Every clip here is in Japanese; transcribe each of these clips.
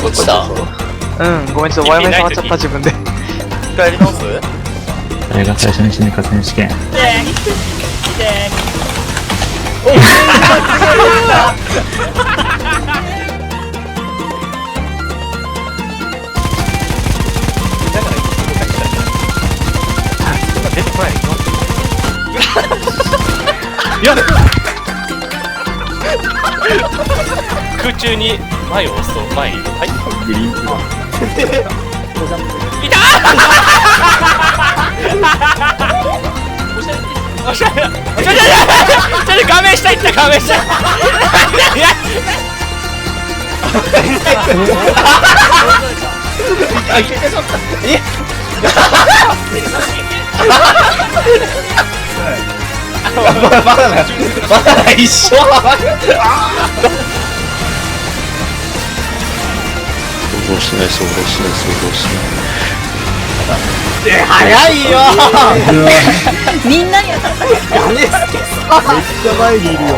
落ちた。うん、ごめん、ちょっと Wi-Fi 触っちゃった自分で。一回やり直す？誰が最初に死ぬか選手権。おい、出てこないの？やだ。空中に前を押すと前に、はい、グリーンプだ。いたー。おしゃれ、おしゃれ、画面下行った、画面下。あ、いけちゃった。え？まだ一緒。想像しない。早いよ。みんなに当たった。めっちゃ前にいるよ。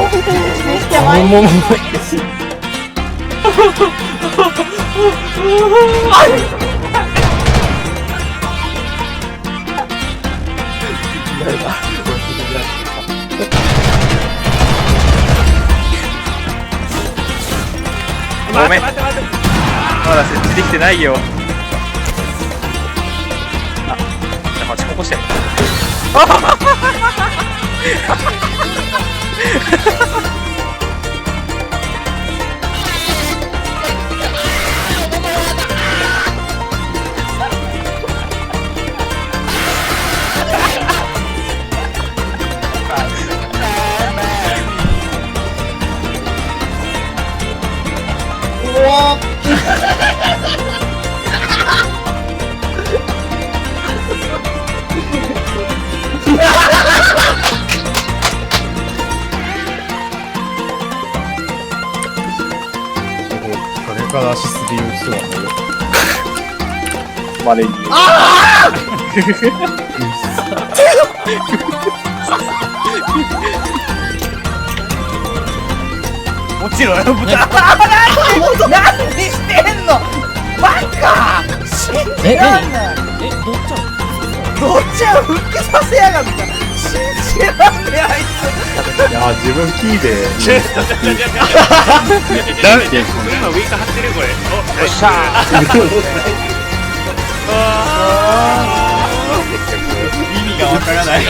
めっちゃ前に。ごめん、まだ設置できてないよ。あ、じゃあ待ちここして。影から足すり打ちそうだね。マネに。ああ。もちろんよ、豚。何してんのバカ信じらんない。どっちゃん復帰させやがった。信じらんねえあいつ。いや自分キーで。ダメだよ。今ウィーク張ってるこれ。よっしゃ意味がわからない。